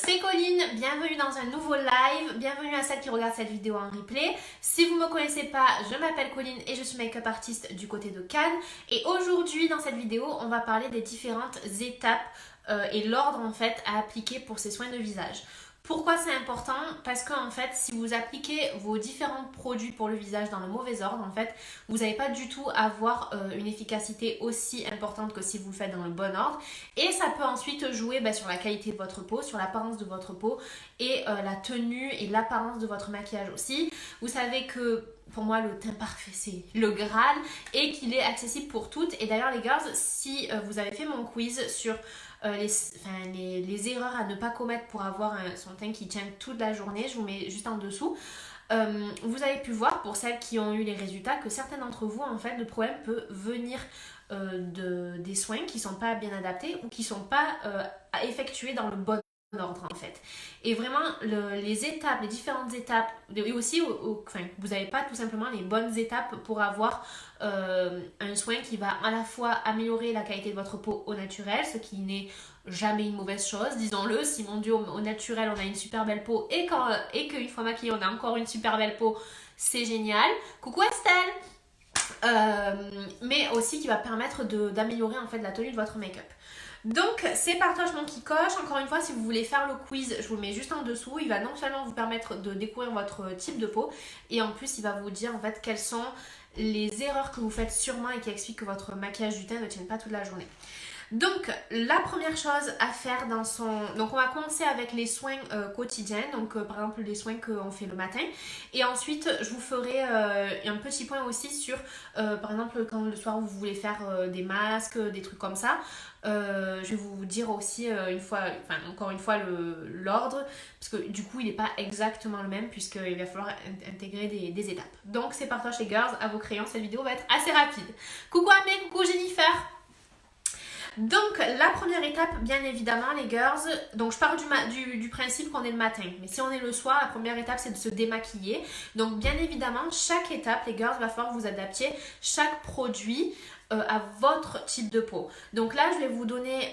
c'est Colline, bienvenue dans un nouveau live, bienvenue à celles qui regardent cette vidéo en replay. Si vous ne me connaissez pas, je m'appelle Colline et je suis make-up artiste du côté de Cannes. Et aujourd'hui dans cette vidéo, on va parler des différentes étapes et l'ordre en fait à appliquer pour ces soins de visage. Pourquoi c'est important? Parce qu'en fait, si vous appliquez vos différents produits pour le visage dans le mauvais ordre, en fait, vous n'allez pas du tout avoir une efficacité aussi importante que si vous le faites dans le bon ordre. Et ça peut ensuite jouer sur la qualité de votre peau, sur l'apparence de votre peau et la tenue et l'apparence de votre maquillage aussi. Vous savez que pour moi, le teint parfait, c'est le Graal et qu'il est accessible pour toutes. Et d'ailleurs, les girls, si vous avez fait mon quiz sur les erreurs à ne pas commettre pour avoir son teint qui tient toute la journée, je vous mets juste en dessous. Vous avez pu voir, pour celles qui ont eu les résultats, que certains d'entre vous, en fait, le problème peut venir des soins qui ne sont pas bien adaptés ou qui ne sont pas effectués dans le bon ordre en fait. Et vraiment les étapes, les différentes étapes, et aussi vous n'avez pas tout simplement les bonnes étapes pour avoir un soin qui va à la fois améliorer la qualité de votre peau au naturel, ce qui n'est jamais une mauvaise chose, disons-le. Si mon Dieu, au naturel on a une super belle peau et qu'une fois maquillée on a encore une super belle peau, c'est génial. Coucou Estelle. Mais aussi qui va permettre d'améliorer en fait la tenue de votre make-up. Donc c'est partagement qui coche. Encore une fois, si vous voulez faire le quiz, je vous le mets juste en dessous. Il va non seulement vous permettre de découvrir votre type de peau, et en plus il va vous dire en fait quelles sont les erreurs que vous faites sûrement et qui expliquent que votre maquillage du teint ne tienne pas toute la journée. Donc la première chose à faire donc on va commencer avec les soins quotidiens, donc par exemple les soins qu'on fait le matin, et ensuite je vous ferai un petit point aussi sur par exemple quand le soir vous voulez faire des masques, des trucs comme ça. Je vais vous dire aussi encore une fois l'ordre, parce que du coup il n'est pas exactement le même puisqu'il va falloir intégrer des étapes. Donc c'est partage les girls, à vos crayons, cette vidéo va être assez rapide. Coucou Amé, coucou Jennifer. Donc la première étape, bien évidemment les girls, donc je pars du principe qu'on est le matin, mais si on est le soir, la première étape c'est de se démaquiller. Donc bien évidemment chaque étape les girls, va falloir que vous adaptiez chaque produit à votre type de peau. Donc là je vais vous donner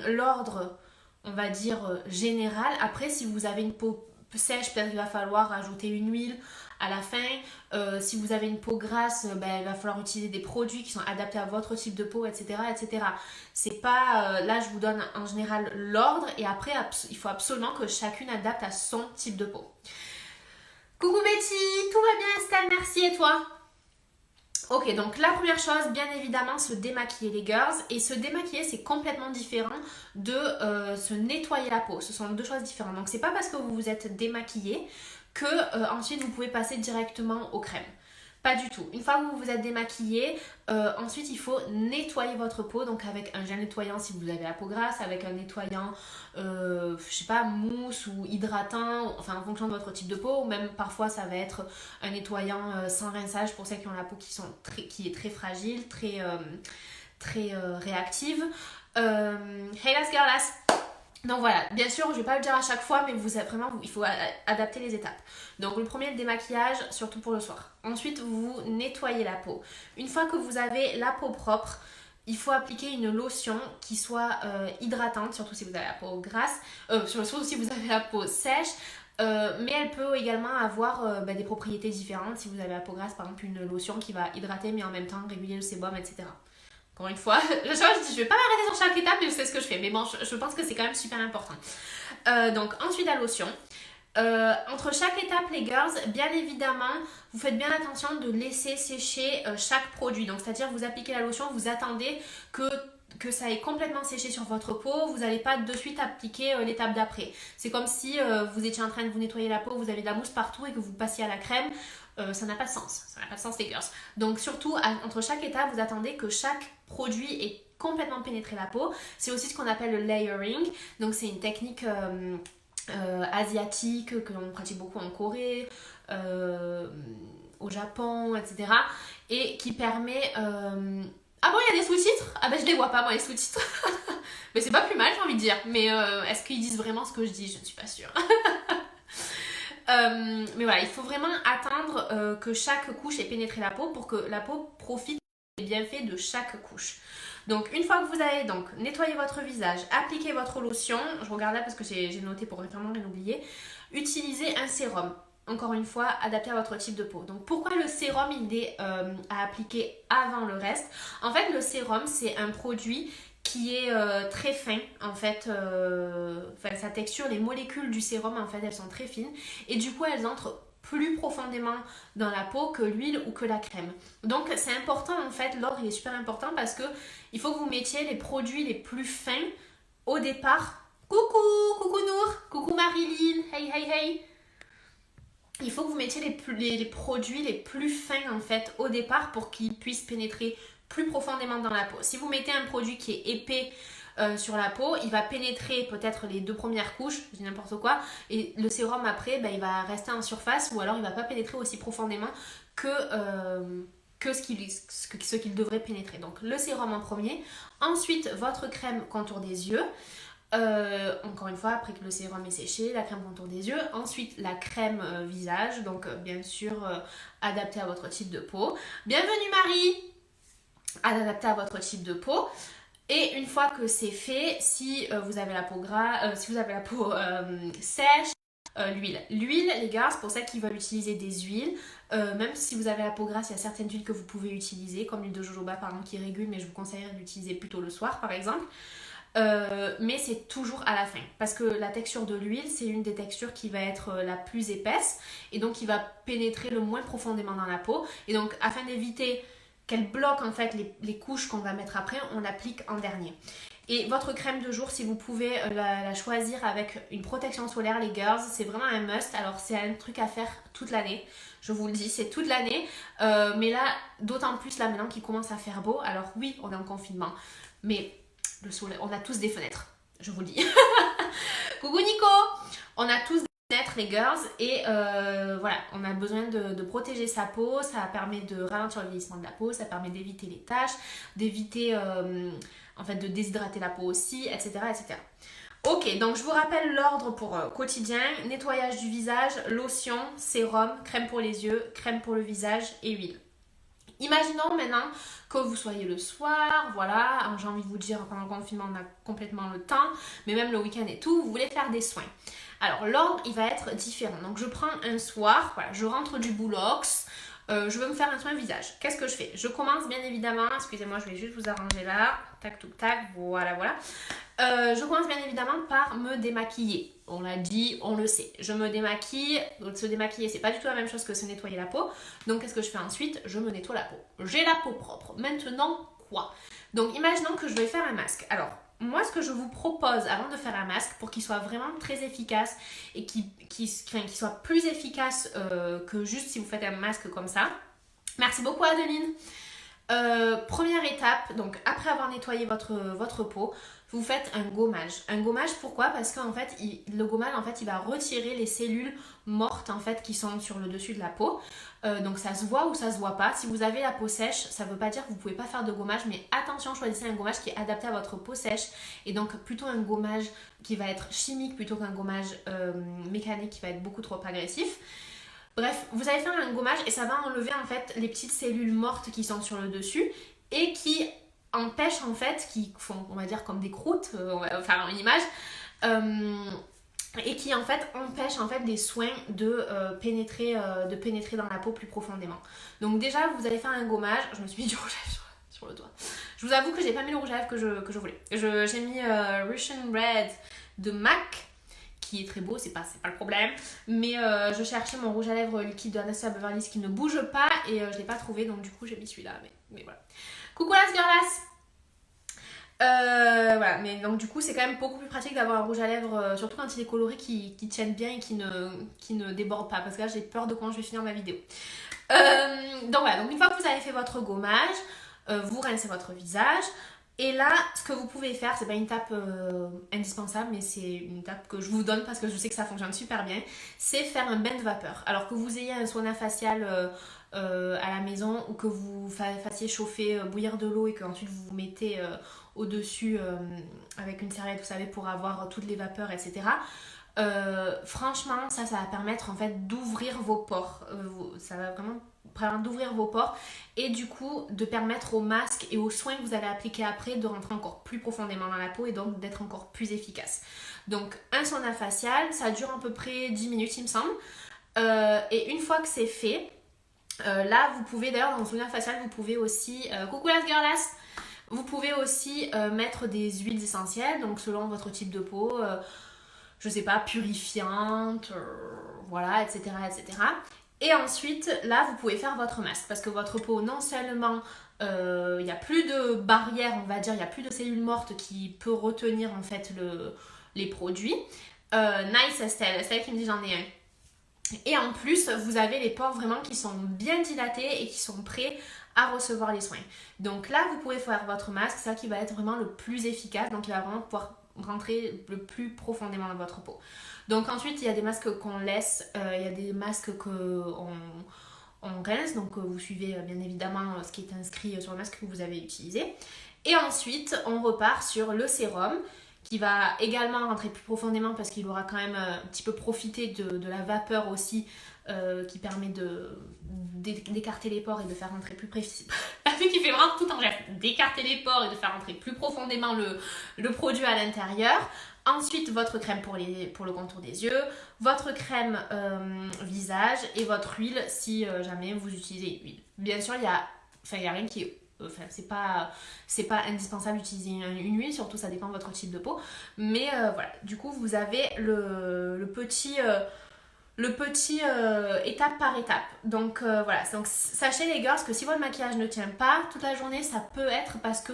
l'ordre, on va dire général. Après si vous avez une peau sèche, peut-être qu'il va falloir ajouter une huile à la fin. Si vous avez une peau grasse, il va falloir utiliser des produits qui sont adaptés à votre type de peau, etc. etc. C'est pas... là, je vous donne en général l'ordre et après, il faut absolument que chacune adapte à son type de peau. Coucou Betty, tout va bien Estelle, merci, et toi? Ok, donc la première chose, bien évidemment, se démaquiller les girls. Et se démaquiller, c'est complètement différent de se nettoyer la peau. Ce sont deux choses différentes. Donc c'est pas parce que vous vous êtes démaquillé que ensuite vous pouvez passer directement aux crèmes. Pas du tout. Une fois que vous vous êtes démaquillé, ensuite il faut nettoyer votre peau, donc avec un gel nettoyant si vous avez la peau grasse, avec un nettoyant, je sais pas, mousse ou hydratant, enfin en fonction de votre type de peau, ou même parfois ça va être un nettoyant sans rinçage pour celles qui ont la peau qui est très fragile, très réactive. Hey las girls! Donc voilà, bien sûr, je ne vais pas le dire à chaque fois, mais il faut adapter les étapes. Donc le premier, le démaquillage, surtout pour le soir. Ensuite, vous nettoyez la peau. Une fois que vous avez la peau propre, il faut appliquer une lotion qui soit hydratante, surtout si vous avez la peau grasse, surtout si vous avez la peau sèche. Mais elle peut également avoir des propriétés différentes. Si vous avez la peau grasse, par exemple, une lotion qui va hydrater, mais en même temps réguler le sébum, etc. Encore une fois, je vais pas m'arrêter sur chaque étape, mais c'est ce que je fais. Mais bon, je pense que c'est quand même super important. Donc ensuite la lotion. Entre chaque étape les girls, bien évidemment, vous faites bien attention de laisser sécher chaque produit. Donc c'est-à-dire vous appliquez la lotion, vous attendez que ça ait complètement séché sur votre peau. Vous n'allez pas de suite appliquer l'étape d'après. C'est comme si vous étiez en train de vous nettoyer la peau, vous avez de la mousse partout et que vous passiez à la crème. Ça n'a pas de sens. Ça n'a pas de sens les girls. Donc surtout, entre chaque étape, vous attendez que chaque produit ait complètement pénétré la peau. C'est aussi ce qu'on appelle le layering. Donc c'est une technique asiatique que l'on pratique beaucoup en Corée, au Japon, etc. Et qui permet... Ah bon, il y a des sous-titres? Ah ben je les vois pas moi les sous-titres. Mais c'est pas plus mal, j'ai envie de dire. Mais est-ce qu'ils disent vraiment ce que je dis? Je ne suis pas sûre. Mais voilà, il faut vraiment attendre que chaque couche ait pénétré la peau pour que la peau profite des bienfaits de chaque couche. Donc une fois que vous avez donc nettoyé votre visage, appliqué votre lotion, je regarde là parce que j'ai noté pour vraiment rien oublier, utilisez un sérum. Encore une fois, adapté à votre type de peau. Donc pourquoi le sérum il est à appliquer avant le reste? En fait, le sérum c'est un produit qui est très fin en fait, sa texture, les molécules du sérum en fait elles sont très fines et du coup elles entrent plus profondément dans la peau que l'huile ou que la crème. Donc c'est important en fait, l'ordre il est super important parce que il faut que vous mettiez les produits les plus fins au départ. Coucou Nour, coucou Marilyn, hey. Il faut que vous mettiez les produits les plus fins en fait au départ pour qu'ils puissent pénétrer plus profondément dans la peau. Si vous mettez un produit qui est épais sur la peau, il va pénétrer peut-être les 2 premières couches, je dis n'importe quoi, et le sérum après, il va rester en surface ou alors il ne va pas pénétrer aussi profondément que ce qu'il devrait pénétrer. Donc le sérum en premier, ensuite votre crème contour des yeux. Encore une fois, après que le sérum est séché, la crème contour des yeux, ensuite la crème visage, donc bien sûr adaptée à votre type de peau. Bienvenue Marie, adaptée à votre type de peau. Et une fois que c'est fait, si vous avez la peau si vous avez la peau sèche, l'huile. L'huile, les gars, c'est pour ça qu'ils veulent utiliser des huiles. Même si vous avez la peau grasse, il y a certaines huiles que vous pouvez utiliser, comme l'huile de jojoba par exemple qui régule, mais je vous conseillerais de l'utiliser plutôt le soir par exemple. Mais c'est toujours à la fin parce que la texture de l'huile c'est une des textures qui va être la plus épaisse et donc qui va pénétrer le moins profondément dans la peau et donc afin d'éviter qu'elle bloque en fait les couches qu'on va mettre après, on l'applique en dernier. Et votre crème de jour, si vous pouvez la choisir avec une protection solaire, les girls, c'est vraiment un must. Alors c'est un truc à faire toute l'année, je vous le dis, c'est toute l'année. Mais là, d'autant plus là maintenant qu'il commence à faire beau. Alors oui, on est en confinement, mais le soleil, on a tous des fenêtres, je vous le dis. Coucou Nico, on a tous des fenêtres les girls et voilà, on a besoin de protéger sa peau, ça permet de ralentir le vieillissement de la peau, ça permet d'éviter les taches, d'éviter en fait de déshydrater la peau aussi, etc. etc. Ok, donc je vous rappelle l'ordre pour quotidien, nettoyage du visage, lotion, sérum, crème pour les yeux, crème pour le visage et huile. Imaginons maintenant que vous soyez le soir, voilà, j'ai envie de vous dire pendant le confinement on a complètement le temps, mais même le week-end et tout, vous voulez faire des soins. Alors l'ordre il va être différent, donc je prends un soir, voilà, je rentre du boulox, je veux me faire un soin visage. Qu'est-ce que je fais? Je commence bien évidemment, excusez-moi je vais juste vous arranger là, tac touc tac, voilà. Je commence bien évidemment par me démaquiller. On l'a dit, on le sait. Je me démaquille. Donc se démaquiller, c'est pas du tout la même chose que se nettoyer la peau. Donc qu'est-ce que je fais ensuite? Je me nettoie la peau. J'ai la peau propre. Maintenant, quoi? Donc imaginons que je vais faire un masque. Alors, moi ce que je vous propose avant de faire un masque, pour qu'il soit vraiment très efficace et qu'il soit plus efficace que juste si vous faites un masque comme ça. Merci beaucoup Adeline. Première étape, donc après avoir nettoyé votre peau, vous faites un gommage. Un gommage pourquoi? Parce qu'en fait, le gommage en fait, il va retirer les cellules mortes en fait qui sont sur le dessus de la peau. Donc ça se voit ou ça se voit pas. Si vous avez la peau sèche, ça veut pas dire que vous pouvez pas faire de gommage, mais attention, choisissez un gommage qui est adapté à votre peau sèche et donc plutôt un gommage qui va être chimique plutôt qu'un gommage mécanique qui va être beaucoup trop agressif. Bref, vous allez faire un gommage et ça va enlever en fait les petites cellules mortes qui sont sur le dessus et qui empêchent en fait, qui font on va dire comme des croûtes, on va faire une image, et qui en fait empêchent en fait des soins de pénétrer dans la peau plus profondément. Donc déjà vous allez faire un gommage, je me suis mis du rouge à lèvres sur le doigt. Je vous avoue que j'ai pas mis le rouge à lèvres que je voulais. J'ai mis Russian Red de MAC, qui est très beau, c'est pas le problème, mais je cherchais mon rouge à lèvres liquide de Anastasia Beverly Hills qui ne bouge pas et je l'ai pas trouvé, donc du coup j'ai mis celui-là, mais voilà. Coucou las girlas. Voilà, mais donc du coup c'est quand même beaucoup plus pratique d'avoir un rouge à lèvres, surtout quand il est coloré, qui tienne bien et qui ne déborde pas, parce que là j'ai peur de quand je vais finir ma vidéo. Donc voilà, donc une fois que vous avez fait votre gommage, vous rincez votre visage. Et là, ce que vous pouvez faire, c'est pas une étape indispensable, mais c'est une étape que je vous donne parce que je sais que ça fonctionne super bien, c'est faire un bain de vapeur. Alors que vous ayez un sauna facial à la maison ou que vous fassiez chauffer, bouillir de l'eau et qu'ensuite vous vous mettez au-dessus avec une serviette, vous savez, pour avoir toutes les vapeurs, etc. franchement, ça va permettre en fait d'ouvrir vos pores. Ça va vraiment permettre d'ouvrir vos pores et du coup de permettre au masque et aux soins que vous allez appliquer après de rentrer encore plus profondément dans la peau et donc d'être encore plus efficace. Donc un sauna facial, ça dure à peu près 10 minutes il me semble. Et une fois que c'est fait, là vous pouvez d'ailleurs dans le sauna facial, vous pouvez aussi, coucou las girlas, vous pouvez aussi mettre des huiles essentielles, donc selon votre type de peau, je sais pas, purifiante, voilà, etc., etc. Et ensuite, là, vous pouvez faire votre masque parce que votre peau, non seulement il n'y a plus de barrière, on va dire, il n'y a plus de cellules mortes qui peut retenir en fait les produits. Nice Estelle, Estelle qui me dit j'en ai un. Et en plus, vous avez les pores vraiment qui sont bien dilatés et qui sont prêts à recevoir les soins. Donc là, vous pouvez faire votre masque, ça qui va être vraiment le plus efficace. Donc il va vraiment pouvoir rentrer le plus profondément dans votre peau. Donc ensuite, il y a des masques qu'on laisse, il y a des masques qu'on rince. Donc vous suivez bien évidemment ce qui est inscrit sur le masque que vous avez utilisé. Et ensuite, on repart sur le sérum qui va également rentrer plus profondément parce qu'il aura quand même un petit peu profité de la vapeur aussi qui permet d'écarter les pores et de faire rentrer plus précis. Vu qu'il fait vraiment tout en geste, d'écarter les pores et de faire rentrer plus profondément le produit à l'intérieur. Ensuite, votre crème pour le contour des yeux, votre crème visage et votre huile si jamais vous utilisez une huile. Bien sûr, il y a rien qui est... Enfin, c'est pas indispensable d'utiliser une huile, surtout ça dépend de votre type de peau. Mais voilà, du coup, vous avez le petit étape par étape. Donc voilà, donc sachez les girls que si votre maquillage ne tient pas toute la journée, ça peut être parce que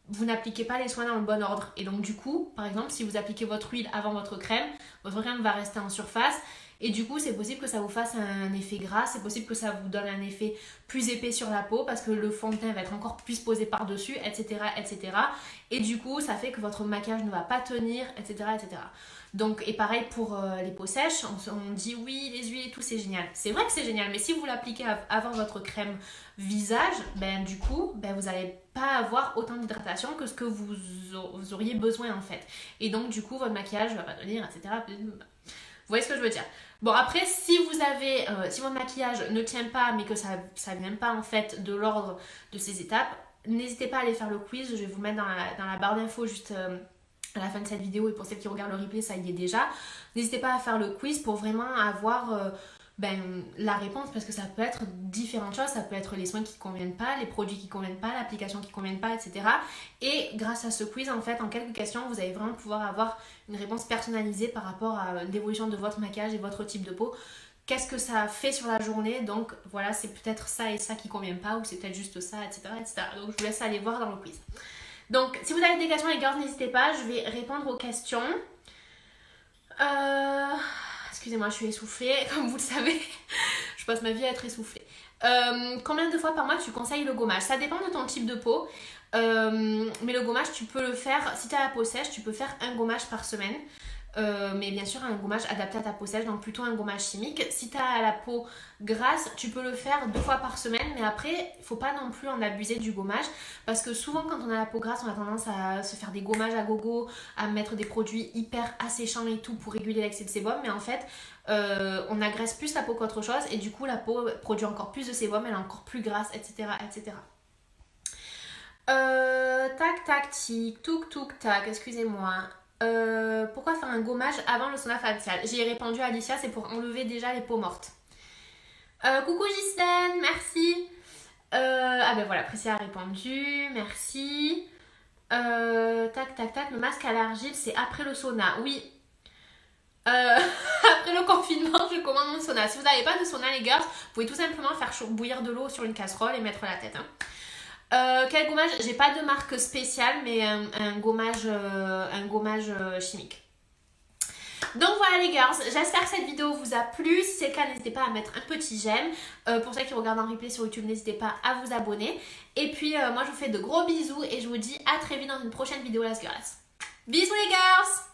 vous n'appliquez pas les soins dans le bon ordre. Et donc du coup, par exemple, si vous appliquez votre huile avant votre crème va rester en surface. Et du coup, c'est possible que ça vous fasse un effet gras, c'est possible que ça vous donne un effet plus épais sur la peau parce que le fond de teint va être encore plus posé par-dessus, etc., etc. Et du coup, ça fait que votre maquillage ne va pas tenir, etc., etc. Donc, et pareil pour les peaux sèches, on dit oui, les huiles et tout, c'est génial. C'est vrai que c'est génial, mais si vous l'appliquez avant votre crème visage, ben du coup, ben, vous n'allez pas avoir autant d'hydratation que ce que vous auriez besoin en fait. Et donc, du coup, votre maquillage va pas tenir, etc. Vous voyez ce que je veux dire? Bon, après, si votre maquillage ne tient pas, mais que ça ne vient pas en fait de l'ordre de ces étapes, n'hésitez pas à aller faire le quiz. Je vais vous mettre dans la barre d'infos juste à la fin de cette vidéo. Et pour celles qui regardent le replay, ça y est déjà. N'hésitez pas à faire le quiz pour vraiment avoir la réponse, parce que ça peut être différentes choses. Ça peut être les soins qui ne conviennent pas, les produits qui ne conviennent pas, l'application qui ne convienne pas, etc. Et grâce à ce quiz, en fait, en quelques questions, vous allez vraiment pouvoir avoir une réponse personnalisée par rapport à l'évolution de votre maquillage et votre type de peau. Qu'est-ce que ça fait sur la journée? Donc voilà, c'est peut-être ça et ça qui ne convient pas, ou c'est peut-être juste ça, etc., etc. Donc je vous laisse aller voir dans le quiz. Donc si vous avez des questions les girls, n'hésitez pas, je vais répondre aux questions. Excusez-moi, je suis essoufflée, comme vous le savez. Je passe ma vie à être essoufflée. Combien de fois par mois tu conseilles le gommage? Ça dépend de ton type de peau. Mais le gommage, tu peux le faire, si tu as la peau sèche, tu peux faire un gommage par semaine. Mais bien sûr, un gommage adapté à ta peau sèche, donc plutôt un gommage chimique. Si tu as la peau grasse, tu peux le faire 2 fois par semaine. Mais après, il ne faut pas non plus en abuser du gommage. Parce que souvent, quand on a la peau grasse, on a tendance à se faire des gommages à gogo, à mettre des produits hyper asséchants et tout pour réguler l'excès de sébum. Mais en fait, on agresse plus la peau qu'autre chose. Et du coup, la peau produit encore plus de sébum, elle est encore plus grasse, etc., etc. Tac, tac, tic, touk, touk, tac, excusez-moi. Pourquoi faire un gommage avant le sauna facial? J'ai répondu à Alicia, c'est pour enlever déjà les peaux mortes. Coucou Ghislaine, merci. Ah ben voilà, Priscilla a répondu, merci. Tac, tac, tac, le masque à l'argile, c'est après le sauna. Oui. Après le confinement, je commande mon sauna. Si vous n'avez pas de sauna, les gars, vous pouvez tout simplement faire bouillir de l'eau sur une casserole et mettre la tête. Quel gommage? J'ai pas de marque spéciale, mais un gommage chimique. Donc voilà les girls, j'espère que cette vidéo vous a plu. Si c'est le cas, n'hésitez pas à mettre un petit j'aime. Pour ceux qui regardent en replay sur YouTube, n'hésitez pas à vous abonner. Et puis moi je vous fais de gros bisous et je vous dis à très vite dans une prochaine vidéo, les girls. Bisous les girls!